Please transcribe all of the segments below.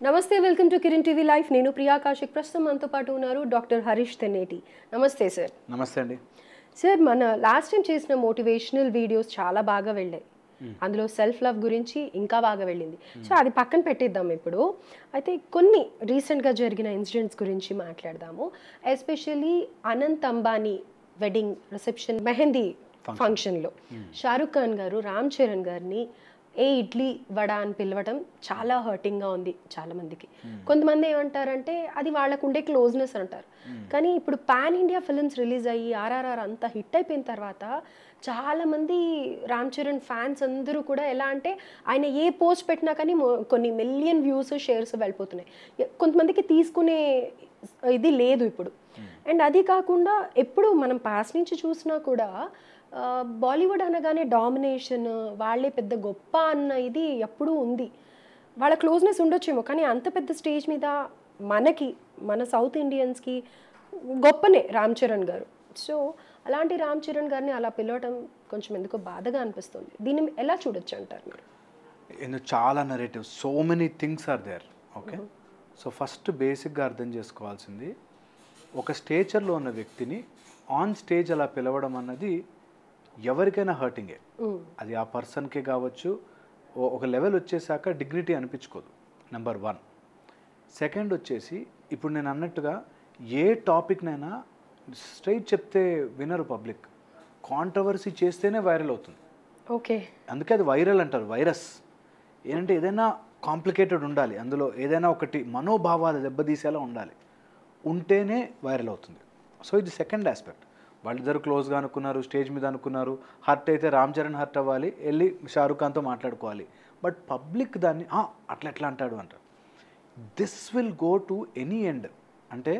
నమస్తే, welcome to Kiran TV life. నేను ప్రియా కాశిక్. ప్రస్తుతం మనతో పాటు ఉన్నారు డాక్టర్ హరీష్ తెన్నేటి. నమస్తే సార్. నమస్తే అండి. సార్, మన లాస్ట్ టైం చేసిన మోటివేషనల్ వీడియోస్ చాలా బాగా వెళ్ళాయి. అందులో సెల్ఫ్ లవ్ గురించి ఇంకా బాగా వెళ్ళింది. సో అది పక్కన పెట్టిద్దాం ఇప్పుడు. అయితే కొన్ని రీసెంట్గా జరిగిన ఇన్సిడెంట్స్ గురించి మాట్లాడదాము. Especially Anant Ambani wedding reception mehndi ఫంక్షన్లో షారుఖ్ ఖాన్ గారు రామ్ చరణ్ గారిని ఏ ఇడ్లీ వడ అని పిలవడం చాలా హర్టింగ్గా ఉంది చాలామందికి. కొంతమంది ఏమంటారంటే అది వాళ్ళకు ఉండే క్లోజ్నెస్ అంటారు. కానీ ఇప్పుడు పాన్ ఇండియా ఫిల్మ్స్ రిలీజ్ అయ్యి ఆర్ఆర్ఆర్ అంతా హిట్ అయిపోయిన తర్వాత చాలామంది రామ్ చరణ్ ఫ్యాన్స్ అందరూ కూడా ఎలా అంటే ఆయన ఏ పోస్ట్ పెట్టినా కానీ కొన్ని మిలియన్ వ్యూస్ షేర్స్ వెళ్ళిపోతున్నాయి. కొంతమందికి తీసుకునే ఇది లేదు ఇప్పుడు. అండ్ అది కాకుండా ఎప్పుడు మనం పాస్ట్ నుంచి చూసినా కూడా బాలీవుడ్ అనగానే డామినేషన్, వాళ్ళే పెద్ద గొప్ప అన్న ఇది ఎప్పుడూ ఉంది. వాళ్ళ క్లోజ్నెస్ ఉండొచ్చేమో, కానీ అంత పెద్ద స్టేజ్ మీద మన సౌత్ ఇండియన్స్కి గొప్పనే రామ్ చరణ్ గారు. సో అలాంటి రామ్ చరణ్ గారిని అలా పిలవటం కొంచెం ఎందుకో బాధగా అనిపిస్తుంది. దీన్ని ఎలా చూడొచ్చు అంటారు మీరు? చాలా narrative, so many things are there. Okay, so first బేసిక్గా అర్థం చేసుకోవాల్సింది, ఒక స్టేచర్లో ఉన్న వ్యక్తిని ఆన్ స్టేజ్ అలా పిలవడం అన్నది ఎవరికైనా హర్టింగే. అది ఆ పర్సన్కే కావచ్చు. ఒక లెవెల్ వచ్చేసాక డిగ్నిటీ అనిపించుకోదు, నెంబర్ 1. సెకండ్ వచ్చేసి, ఇప్పుడు నేను అన్నట్టుగా ఏ టాపిక్నైనా స్ట్రైట్ చెప్తే వినరు పబ్లిక్. కాంట్రవర్సీ చేస్తేనే వైరల్ అవుతుంది. ఓకే, అందుకే అది వైరల్ అంటారు, వైరస్. ఏంటంటే ఏదైనా కాంప్లికేటెడ్ ఉండాలి, అందులో ఏదైనా ఒకటి మనోభావాలు దెబ్బతీసేలా ఉండాలి, ఉంటేనే వైరల్ అవుతుంది. సో ఇది సెకండ్ ఆస్పెక్ట్. వాళ్ళిద్దరు క్లోజ్గా అనుకున్నారు, స్టేజ్ మీద అనుకున్నారు, హర్ట్ అయితే రామ్ చరణ్ హర్ట్ అవ్వాలి, వెళ్ళి షారుఖ్ ఖాన్తో మాట్లాడుకోవాలి. బట్ పబ్లిక్ దాన్ని అట్లా ఎట్లా అంటాడు అంటారు. This will go to any end. అంటే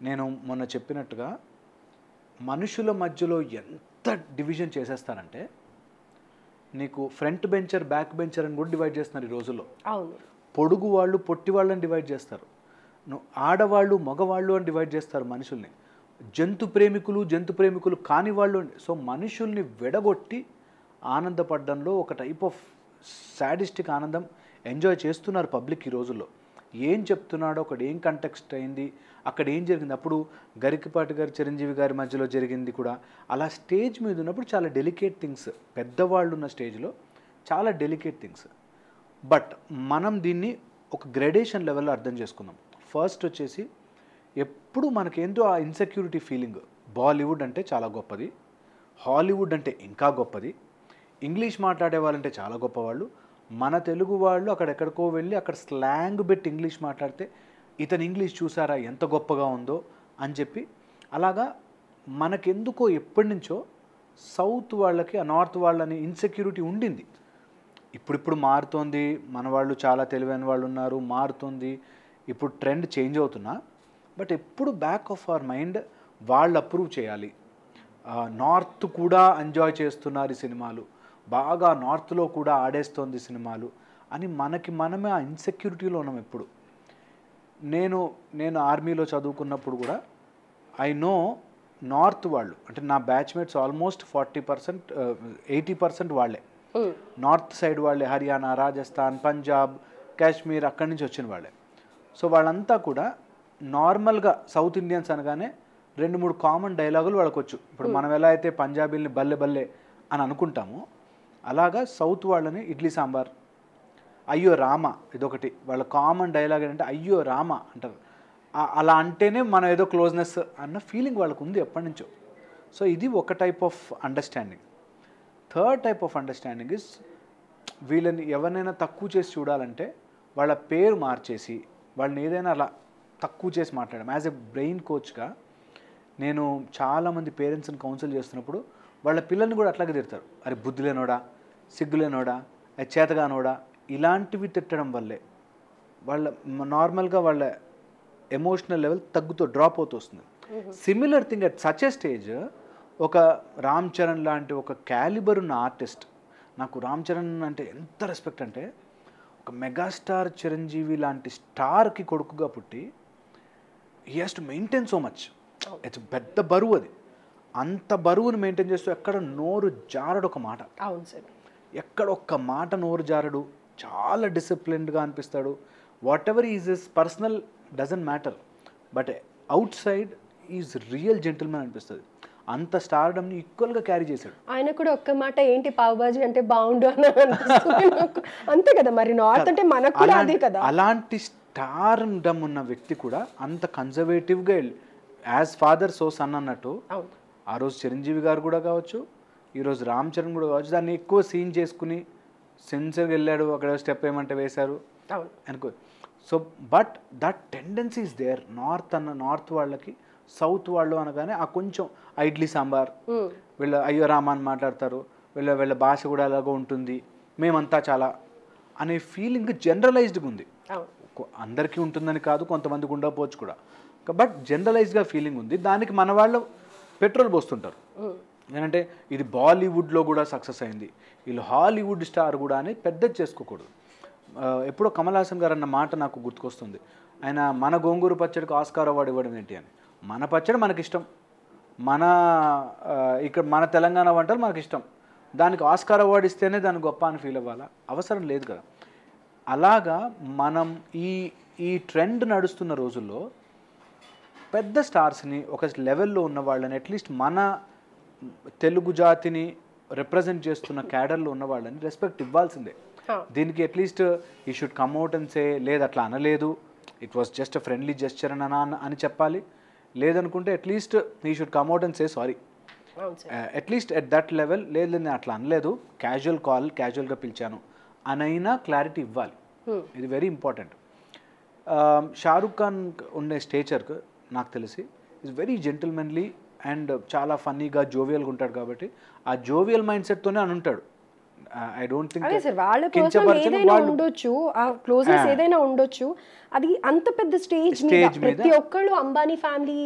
నేను మొన్న చెప్పినట్టుగా మనుషుల మధ్యలో ఎంత డివిజన్ చేసేస్తారంటే, నీకు ఫ్రంట్ బెంచర్ బ్యాక్ బెంచర్ అని కూడా డివైడ్ చేస్తున్నారు ఈ రోజుల్లో. పొడుగు వాళ్ళు పొట్టి వాళ్ళని డివైడ్ చేస్తారు, ఆడవాళ్ళు మగవాళ్ళు అని డివైడ్ చేస్తారు మనుషుల్ని. జంతు ప్రేమికులు కాని వాళ్ళు. సో మనుషుల్ని విడగొట్టి ఆనందపడడంలో ఒక టైప్ ఆఫ్ సాడిస్టిక్ ఆనందం ఎంజాయ్ చేస్తున్నారు పబ్లిక్ ఈ రోజుల్లో. ఏం చెప్తున్నాడో, అక్కడ ఏం కంటెక్స్ట్ అయింది, అక్కడ ఏం జరిగింది, అప్పుడు గరికపాటి గారు చిరంజీవి గారి మధ్యలో జరిగింది కూడా అలా స్టేజ్ మీద ఉన్నప్పుడు చాలా డెలికేట్ థింగ్స్, పెద్దవాళ్ళు ఉన్న స్టేజ్లో చాలా డెలికేట్ థింగ్స్. బట్ మనం దీన్ని ఒక గ్రేడేషన్ లెవెల్లో అర్థం చేసుకుందాం. ఫస్ట్ వచ్చేసి, ఎప్పుడు మనకేందో ఆ ఇన్సెక్యూరిటీ ఫీలింగ్. బాలీవుడ్ అంటే చాలా గొప్పది, హాలీవుడ్ అంటే ఇంకా గొప్పది, ఇంగ్లీష్ మాట్లాడే వాళ్ళంటే చాలా గొప్పవాళ్ళు, మన తెలుగు వాళ్ళు అక్కడెక్కడికో వెళ్ళి అక్కడ స్లాంగ్ పెట్టి ఇంగ్లీష్ మాట్లాడితే ఇతను ఇంగ్లీష్ చూసారా ఎంత గొప్పగా ఉందో అని చెప్పి, అలాగా మనకెందుకో ఎప్పటి నుంచో సౌత్ వాళ్ళకి ఆ నార్త్ వాళ్ళని ఇన్సెక్యూరిటీ ఉండింది. ఇప్పుడు మారుతోంది, మన వాళ్ళు చాలా తెలివైన వాళ్ళు ఉన్నారు, మారుతుంది, ఇప్పుడు ట్రెండ్ చేంజ్ అవుతున్నా. బట్ ఎప్పుడు బ్యాక్ ఆఫ్ అవర్ మైండ్ వాళ్ళు అప్రూవ్ చేయాలి, నార్త్ కూడా ఎంజాయ్ చేస్తున్నారు ఈ సినిమాలు, బాగా నార్త్లో కూడా ఆడేస్తోంది సినిమాలు అని మనమే ఆ ఇన్సెక్యూరిటీలో ఉన్నాం ఎప్పుడు. నేను ఆర్మీలో చదువుకున్నప్పుడు కూడా ఐ నో నార్త్ వాళ్ళు, అంటే నా బ్యాచ్మేట్స్ ఆల్మోస్ట్ 40% 80% వాళ్ళే నార్త్ సైడ్ వాళ్ళే, హర్యానా, రాజస్థాన్, పంజాబ్, కాశ్మీర్, అక్కడి నుంచి వచ్చిన వాళ్ళే. సో వాళ్ళంతా కూడా నార్మల్గా సౌత్ ఇండియన్స్ అనగానే 2-3 కామన్ డైలాగులు వాళ్ళకి వచ్చు. ఇప్పుడు మనం ఎలా అయితే పంజాబీల్ని బల్లె బల్లె అని అనుకుంటామో, అలాగా సౌత్ వాళ్ళని ఇడ్లీ సాంబార్, అయ్యో రామ, ఇదొకటి వాళ్ళ కామన్ డైలాగ్. ఏంటంటే అయ్యో రామ అంటారు. అలా అంటేనే మనం ఏదో క్లోజ్నెస్ అన్న ఫీలింగ్ వాళ్ళకు ఉంది ఎప్పటి నుంచో. సో ఇది ఒక type of understanding. Third type of understanding is, వీళ్ళని ఎవరినైనా తక్కువ చేసి చూడాలంటే వాళ్ళ పేరు మార్చేసి వాళ్ళని ఏదైనా అలా తక్కువ చేసి మాట్లాడడం. యాజ్ ఎ బ్రెయిన్ కోచ్గా నేను చాలామంది పేరెంట్స్ని కౌన్సిల్ చేస్తున్నప్పుడు వాళ్ళ పిల్లల్ని కూడా అట్లాగే తిడతారు. అరే బుద్ధులేనోడా, సిగ్గులేనోడా, చేతగానోడా, ఇలాంటివి తిట్టడం వల్లే వాళ్ళ నార్మల్గా వాళ్ళ ఎమోషనల్ లెవెల్ డ్రాప్ అవుతూ వస్తుంది. Similar thing at such a stage, ఒక రామ్ చరణ్ లాంటి ఒక క్యాలిబర్ ఉన్న ఆర్టిస్ట్, నాకు రామ్ చరణ్ అంటే ఎంత రెస్పెక్ట్ అంటే, ఒక మెగాస్టార్ చిరంజీవి లాంటి స్టార్కి కొడుకుగా పుట్టి he has to maintain so much. It's పెద్ద బరువు అది. అంత బరువును మెయింటైన్ చేస్తూ ఎక్కడ నోరు జారడు ఒక మాట. అవును సార్, ఎక్కడ ఒక్క మాట నోరు జారడు, చాలా డిసిప్లిన్డ్గా అనిపిస్తాడు. Whatever is his personal doesn't matter, but outside is real gentlemen అనిపిస్తుంది. అంత స్టార్డమ్ని ఈక్వల్గా క్యారీ చేశాడు. ఆయన కూడా ఒక్క మాట ఏంటి పావుబాజీ అంటే బాగుండు అని అనిపిస్తుంది నాకు. అంతే కదా మరి, నార్త్ అంటే మనకు కూడా అదే కదా. అలాంటి స్టార్డమ్ ఉన్న వ్యక్తి కూడా అంత కన్జర్వేటివ్గా యాజ్ ఫాదర్ సో సన్ అన్నట్టు ఆ రోజు చిరంజీవి గారు కూడా కావచ్చు, ఈరోజు రామ్ చరణ్ కూడా కావచ్చు, దాన్ని ఎక్కువ సీన్ చేసుకుని సెన్సర్గా వెళ్ళాడు, అక్కడ స్టెప్ ఏమంటే వేశారు అనుకో. So but that tendency is there. North వాళ్ళకి సౌత్ వాళ్ళు అనగానే ఆ కొంచెం ఇడ్లీ సాంబార్, వీళ్ళ అయ్యో రామా అని మాట్లాడతారు, వీళ్ళ భాష కూడా అలాగో ఉంటుంది, మేమంతా చాలా అనే ఫీలింగ్ జనరలైజ్డ్గా ఉంది. అందరికీ ఉంటుందని కాదు, కొంతమందికి ఉండకపోవచ్చు కూడా, బట్ జనరలైజ్డ్గా ఫీలింగ్ ఉంది. దానికి మన వాళ్ళు పెట్రోల్ పోస్తుంటారు. ఏంటంటే ఇది బాలీవుడ్లో కూడా సక్సెస్ అయింది, వీళ్ళు హాలీవుడ్ స్టార్ కూడా అని పెద్దది చేసుకోకూడదు. ఎప్పుడో కమల్ హాసన్ గారు అన్న మాట నాకు గుర్తుకొస్తుంది. ఆయన మన గోంగూర పచ్చడికి ఆస్కార్ అవార్డు ఇవ్వడం ఏంటి అని. మన పచ్చడి మనకిష్టం, ఇక్కడ మన తెలంగాణ వంటలు మనకిష్టం, దానికి ఆస్కార్ అవార్డు ఇస్తేనే దాన్ని గొప్ప అని ఫీల్ అవ్వాలా? అవసరం లేదు కదా. అలాగా మనం ఈ ట్రెండ్ నడుస్తున్న రోజుల్లో పెద్ద స్టార్స్ని, ఒక లెవెల్లో ఉన్న వాళ్ళని, అట్లీస్ట్ మన తెలుగు జాతిని రిప్రజెంట్ చేస్తున్న క్యాడర్లో ఉన్న వాళ్ళని రెస్పెక్ట్ ఇవ్వాల్సిందే. దీనికి అట్లీస్ట్ ఈ షుడ్ కమ్అవుట్ అండ్ సే, లేదు అట్లా అనలేదు, it was just a friendly gesture అని చెప్పాలి. లేదనుకుంటే అట్లీస్ట్ ఈ should come out and say sorry, at least at that level. లేదు నేను అట్లా అనలేదు, క్యాజువల్ కాల్, క్యాజువల్గా పిలిచాను అనైనా క్లారిటీ ఇవ్వాలి. ఇది వెరీ ఇంపార్టెంట్. షారుఖ్ ఖాన్ ఉండే స్టేచర్కి నాకు తెలిసి ఈజ్ వెరీ జెంటిల్మెన్లీ అండ్ చాలా ఫన్నీగా జోవియల్గా ఉంటాడు. కాబట్టి ఆ జోవియల్ మైండ్ సెట్తోనే అని ఉంటాడు. ఐ డోంట్ థింక్ వాళ్ళ పర్సనల్ ఏదైనా ఉండొచ్చు, ఆ క్లోజ్నెస్ ఏదైనా ఉండొచ్చు, అది అంత పెద్ద స్టేజ్ మీద ప్రతి ఒక్కళ్ళు అంబానీ ఫ్యామిలీ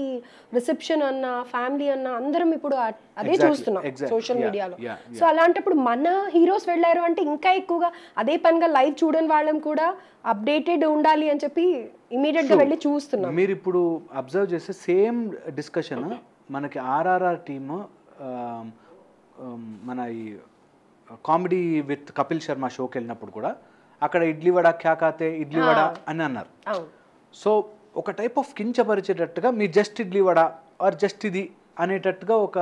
రిసెప్షన్ అన్న, ఫ్యామిలీ అన్న, అందరం ఇప్పుడు అదే చూస్తున్నాం సోషల్ మీడియాలో. సో అలాంటప్పుడు మన హీరోస్ వెళ్ళారు అంటే ఇంకా ఎక్కువగా అదే పనిగా లైవ్ చూడని వాళ్ళం కూడా అప్డేటెడ్ ఉండాలి అని చెప్పి ఇమీడియట్ గా వెళ్ళి చూస్తున్నాం. మీరు ఇప్పుడు అబ్జర్వ్ చేస్తే సేమ్ డిస్కషన్ మనకి ఆర్ఆర్ఆర్ టీమ్ మన ఈ కామెడీ విత్ కపిల్ శర్మ షోకి వెళ్ళినప్పుడు కూడా అక్కడ ఇడ్లీ వడ క్యా కాతే ఇడ్లీ వడ అని అన్నారు. సో ఒక టైప్ ఆఫ్ కించపరిచేటట్టుగా మీరు just idli vada or just ఇది అనేటట్టుగా ఒక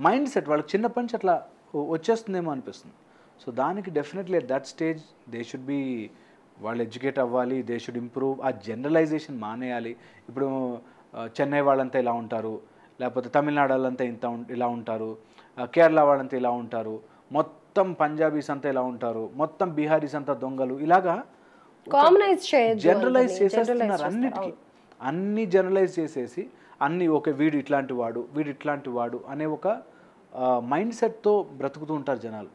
మైండ్ సెట్ వాళ్ళకి చిన్నప్పటి నుంచి అట్లా వచ్చేస్తుందేమో అనిపిస్తుంది. సో దానికి definitely at that stage they should be, వాళ్ళు ఎడ్యుకేట్ అవ్వాలి, దే షుడ్ ఇంప్రూవ్. ఆ జనరలైజేషన్ మానేయాలి. ఇప్పుడు చెన్నై వాళ్ళంతా ఇలా ఉంటారు, లేకపోతే తమిళనాడు వాళ్ళంతా ఇలా ఉంటారు, కేరళ వాళ్ళంతా ఇలా ఉంటారు, మొత్తం పంజాబీస్ అంతా ఇలా ఉంటారు, మొత్తం బీహారీస్ అంతా దొంగలు, ఇలాగా జనరలైజ్ చేసేస్తున్నారు అన్నిటికీ. అన్ని జనరలైజ్ చేసేసి అన్ని ఓకే వీడు ఇట్లాంటి వాడు అనే ఒక మైండ్ సెట్తో బ్రతుకుతూ ఉంటారు జనాలు.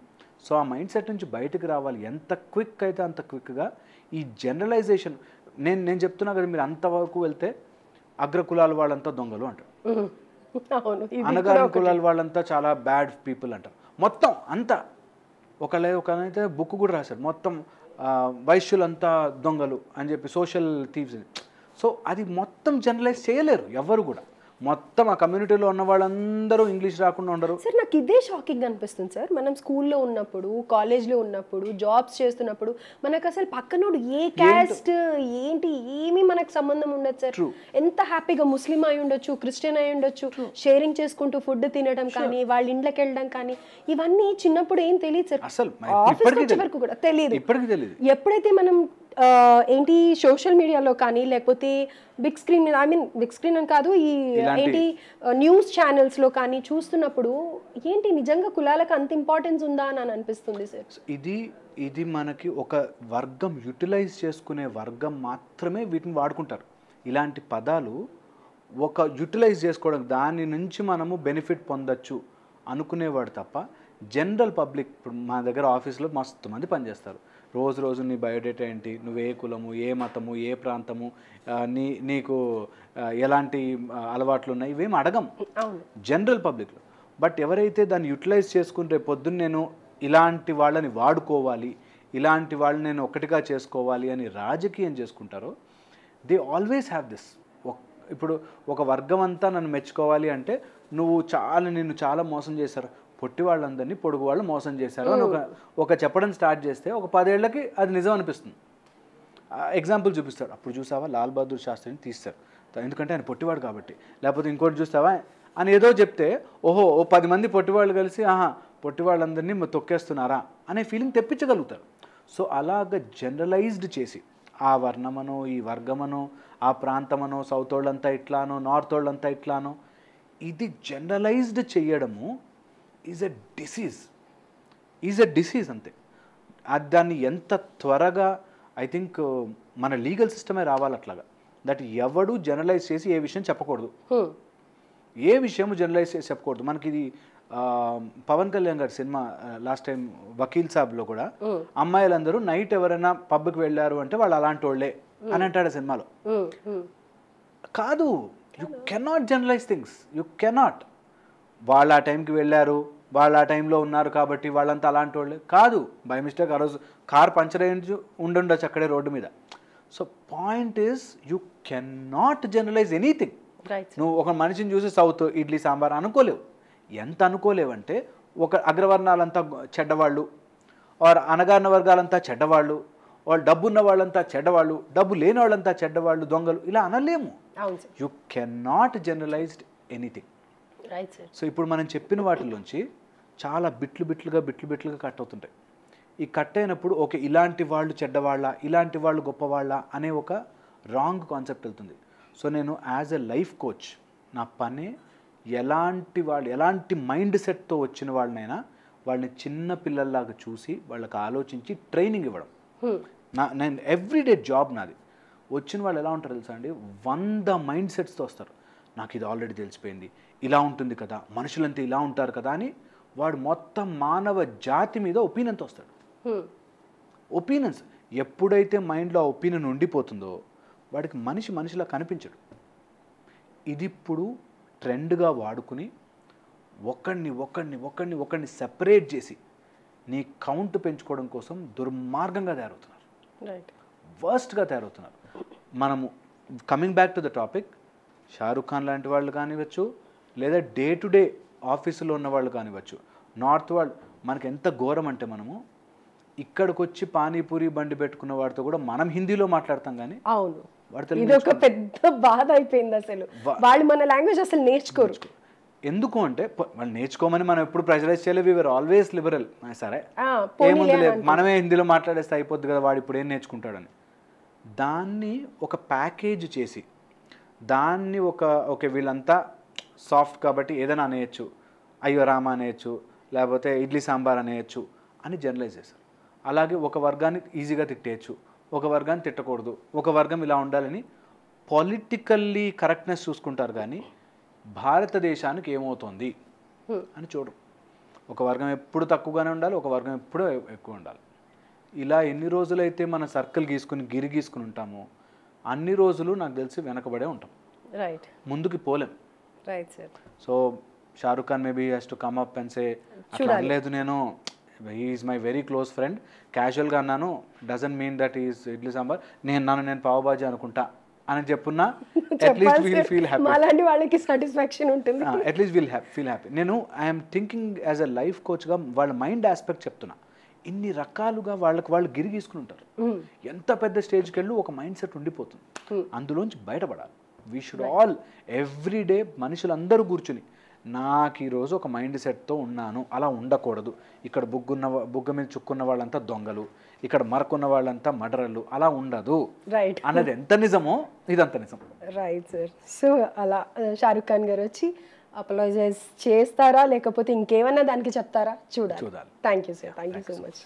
సో ఆ మైండ్ సెట్ నుంచి బయటకు రావాలి. ఎంత క్విక్ అయితే అంత క్విక్గా ఈ జనరలైజేషన్, నేను చెప్తున్నా కదా, మీరు అంతవరకు వెళ్తే అగ్రకులాల వాళ్ళంతా దొంగలు అంటారు, అనగారిన కులాల వాళ్ళంతా చాలా బ్యాడ్ పీపుల్ అంటారు, మొత్తం అంతా ఒకనైతే బుక్ కూడా రాశారు, మొత్తం వైశ్యులంతా దొంగలు అని చెప్పి, సోషల్ థీవ్స్. సో అది మొత్తం జనరలైజ్ చేయలేరు ఎవరు కూడా. మొత్తం ఆ కమ్యూనిటీలో ఉన్న వాళ్ళందరూ ఇంగ్లీష్ రాకుండా ఉండరు. సార్ నాకు ఇదే షాకింగ్ అనిపిస్తుంది సార్. మనం స్కూల్లో ఉన్నప్పుడు, కాలేజ్లో ఉన్నప్పుడు, జాబ్స్ చేస్తున్నప్పుడు మనకు అసలు పక్కనోడు ఏ క్యాస్ట్ ఏంటి ఏమీ మనకు సంబంధం ఉండదు సార్. ఎంత హ్యాపీగా ముస్లిం అయి ఉండొచ్చు, క్రిస్టియన్ అయి ఉండొచ్చు, షేరింగ్ చేసుకుంటూ ఫుడ్ తినడం కానీ, వాళ్ళ ఇంట్లోకి వెళ్ళడం కానీ, ఇవన్నీ చిన్నప్పుడు ఏం తెలియదు సార్. అసలు ఆఫీస్కి వచ్చే వరకు కూడా తెలియదు. ఎప్పుడైతే మనం ఏంటి సోషల్ మీడియాలో కానీ, లేకపోతే బిగ్ స్క్రీన్ మీద, ఐ మీన్ బిగ్ స్క్రీన్ అని కాదు, ఈ ఏంటి న్యూస్ ఛానల్స్లో కానీ చూస్తున్నప్పుడు ఏంటి నిజంగా కులాలకు అంత ఇంపార్టెన్స్ ఉందా అని అనిపిస్తుంది సార్. ఇది మనకి ఒక వర్గం యూటిలైజ్ చేసుకునే వర్గం మాత్రమే వీటిని వాడుకుంటారు. ఇలాంటి పదాలు ఒక యూటిలైజ్ చేసుకోవడం, దాని నుంచి మనము బెనిఫిట్ పొందొచ్చు అనుకునేవాడు తప్ప జనరల్ పబ్లిక్. ఇప్పుడు మా దగ్గర ఆఫీస్లో మస్తు మంది పనిచేస్తారు. రోజు నీ బయోడేటా ఏంటి, నువ్వు ఏ కులము, ఏ మతము, ఏ ప్రాంతము, నీకు ఎలాంటి అలవాట్లు ఉన్నాయి, ఇవేం అడగం జనరల్ పబ్లిక్లో. బట్ ఎవరైతే దాన్ని యూటిలైజ్ చేసుకుంటే పొద్దున్న నేను ఇలాంటి వాళ్ళని వాడుకోవాలి, ఇలాంటి వాళ్ళని నేను ఒకటిగా చేసుకోవాలి అని రాజకీయం చేసుకుంటారో, దే ఆల్వేస్ హ్యావ్ దిస్. ఇప్పుడు ఒక వర్గం అంతా నన్ను మెచ్చుకోవాలి అంటే నిన్ను చాలా మోసం చేశారు, పొట్టి వాళ్ళందరినీ పొడుగు వాళ్ళు మోసం చేశారు అని ఒక చెప్పడం స్టార్ట్ చేస్తే ఒక 10 ఏళ్ళకి అది నిజం అనిపిస్తుంది. ఎగ్జాంపుల్ చూపిస్తాడు, అప్పుడు చూసావా లాల్ బహదూర్ శాస్త్రిని తీస్తారు, ఎందుకంటే ఆయన పొట్టివాడు కాబట్టి. లేకపోతే ఇంకోటి చూస్తావా అని ఏదో చెప్తే, ఓహో ఓ 10 మంది పొట్టివాళ్ళు కలిసి పొట్టివాళ్ళందరినీ తొక్కేస్తున్నారా అనే ఫీలింగ్ తెప్పించగలుగుతారు. సో అలాగ జనరలైజ్డ్ చేసి ఆ వర్ణమనో ఈ వర్గమనో ఆ ప్రాంతమనో సౌత్ వాళ్ళంతా ఇట్లానో నార్త్ వాళ్ళంతా ఇట్లానో ఇది జనరలైజ్డ్ చేయడము ఈజ్ ఎ డిసీజ్ అంతే. దాన్ని ఎంత త్వరగా ఐ థింక్ మన లీగల్ సిస్టమే రావాలి అట్లాగా, దట్ ఎవడు జనరలైజ్ చేసి ఏ విషయం చెప్పకూడదు, ఏ విషయము జనరలైజ్ చేసి చెప్పకూడదు. మనకి ఇది పవన్ కళ్యాణ్ గారి సినిమా లాస్ట్ టైం వకీల్ సాబ్లో కూడా అమ్మాయిలందరూ నైట్ ఎవరైనా పబ్కి వెళ్ళారు అంటే వాళ్ళు అలాంటి వాళ్ళే అని అంటాడు సినిమాలో. కాదు, you cannot generalise things, you cannot. వాళ్ళు ఆ టైంకి వెళ్ళారు, వాళ్ళు ఆ టైంలో ఉన్నారు కాబట్టి వాళ్ళంతా అలాంటి వాళ్ళే కాదు. బై మిస్టేక్ ఆ రోజు కార్ పంచర్ అయ్యి ఉండుండొచ్చు అక్కడే రోడ్డు మీద. So point is you cannot generalise anything. నువ్వు ఒక మనిషిని చూసి సౌత్ ఇడ్లీ సాంబార్ అనుకోలేవు. ఎంత అనుకోలేవంటే ఒక అగ్రవర్ణాలంతా చెడ్డవాళ్ళు, ఆర్ అనగారిన వర్గాలంతా చెడ్డవాళ్ళు, వాళ్ళు డబ్బు ఉన్న వాళ్ళంతా చెడ్డవాళ్ళు, డబ్బు లేని వాళ్ళంతా చెడ్డవాళ్ళు, దొంగలు, ఇలా అనలేము. You cannot generalised anything. So ఇప్పుడు మనం చెప్పిన వాటిలోంచి చాలా బిట్లుగా కట్ అవుతుంటాయి. ఈ కట్ అయినప్పుడు ఓకే ఇలాంటి వాళ్ళు చెడ్డవాళ్ళ, ఇలాంటి వాళ్ళు గొప్పవాళ్ళ అనే ఒక రాంగ్ కాన్సెప్ట్ వెళ్తుంది. సో నేను యాజ్ ఎ లైఫ్ కోచ్ నా పని ఎలాంటి మైండ్ సెట్తో వచ్చిన వాళ్ళనైనా వాళ్ళని చిన్న పిల్లల్లాగా చూసి వాళ్ళకి ఆలోచించి ట్రైనింగ్ ఇవ్వడం. నేను ఎవ్రీడే జాబ్ నాది. వచ్చిన వాళ్ళు ఎలా ఉంటారు తెలుసా అండి, 100 మైండ్ సెట్స్తో వస్తారు. నాకు ఇది ఆల్రెడీ తెలిసిపోయింది, ఇలా ఉంటుంది కదా, మనుషులంతా ఇలా ఉంటారు కదా అని వాడు మొత్తం మానవ జాతి మీద ఒపీనియన్తో వస్తాడు. ఒపీనియన్స్ ఎప్పుడైతే మైండ్లో ఆ ఒపీనియన్ ఉండిపోతుందో వాడికి మనిషిలా కనిపించడు. ఇది ఇప్పుడు ట్రెండ్గా వాడుకుని ఒకడిని సెపరేట్ చేసి నీ కౌంట్ పెంచుకోవడం కోసం దుర్మార్గంగా తయారవుతున్నారు, వర్స్ట్గా తయారవుతున్నారు. మనము coming back to the topic, Shahrukh Khan లాంటి వాళ్ళు కానివ్వచ్చు, లేదా డే టు డే ఆఫీసులో ఉన్న వాళ్ళు కానివ్వచ్చు, నార్త్ వాళ్ళు, మనకి ఎంత ఘోరం అంటే మనము ఇక్కడికి వచ్చి పానీపూరి బండి పెట్టుకున్న వాడితో కూడా మనం హిందీలో మాట్లాడతాం కానీ అవును ఇది ఒక పెద్ద బాధ అయిపోయింది. అసలు వాళ్ళు మన లాంగ్వేజ్ అసలు నేర్చుకోరు. ఎందుకు అంటే వాళ్ళు నేర్చుకోమని మనం ఎప్పుడు ప్రెజరైజ్ చేయలేదు. We are always liberal. సరే ఏముంది లేదు, మనమే హిందీలో మాట్లాడేస్తే అయిపోద్ది కదా, వాడు ఇప్పుడు ఏం నేర్చుకుంటాడని. దాన్ని ఒక ప్యాకేజ్ చేసి దాన్ని ఒక వీళ్ళంతా సాఫ్ట్ కాబట్టి ఏదైనా అనేయచ్చు, అయ్యో రామ అనేయచ్చు, లేకపోతే ఇడ్లీ సాంబార్ అనేయచ్చు అని జనరలైజ్ చేశారు. అలాగే ఒక వర్గాన్ని ఈజీగా తిట్టేయచ్చు, ఒక వర్గాన్ని తిట్టకూడదు, ఒక వర్గం ఇలా ఉండాలని పొలిటికల్లీ కరెక్ట్నెస్ చూసుకుంటారు. కానీ భారతదేశానికి ఏమవుతుంది అని చూడరు. ఒక వర్గం ఎప్పుడు తక్కువగానే ఉండాలి, ఒక వర్గం ఎప్పుడూ ఎక్కువ ఉండాలి. ఇలా ఎన్ని రోజులైతే మన సర్కిల్ గిరి గీసుకుని ఉంటామో అన్ని రోజులు నాకు తెలిసి వెనకబడే ఉంటాం, రైట్, ముందుకి పోలేం. Right sir. So Shahrukh Khan maybe has to come up and say అట్లా అనలేదు, నేను he is my very close friend, క్యాజువల్గా అన్నాను, doesn't mean that is idli sambar, నేను పావుబాజీ అనుకుంటా అని చెప్పున్నా అట్లీస్ట్ వీల్ ఫీల్ హ్యాపీ. అలాంటి వాళ్ళకి సాటిస్ఫాక్షన్ ఉంటుంది, అట్లీస్ట్ వీల్ ఫీల్ హ్యాపీ. నేను I'm thinking as a life కోచ్గా వాళ్ళ మైండ్ ఆస్పెక్ట్ చెప్తున్నా. ఇన్ని రకాలుగా వాళ్ళు గిరి గీసుకుని ఉంటారు. ఎంత పెద్ద స్టేజ్కి వెళ్ళి ఒక మైండ్ సెట్ ఉండిపోతుంది, అందులోంచి బయటపడాలి. We should all every day మనుషులందరూ కూర్చుని నాకు ఈరోజు ఒక మైండ్ సెట్తో ఉన్నాను, అలా ఉండకూడదు, ఇక్కడ బుగ్గ మీద చుక్కున్న వాళ్ళంతా దొంగలు, ఇక్కడ మరకున్న వాళ్ళంతా మర్డరర్లు, అలా ఉండదు రైట్ అన్నది ఎంత నిజమో ఇదంత నిజం. Right sir. సో అలా షారుఖ్ ఖాన్ గారు వచ్చి అపలైజైజ్ చేస్తారా లేకపోతే ఇంకేమన్నా దానికి చెప్తారా చూడాలి. Thank you sir, thank you so much.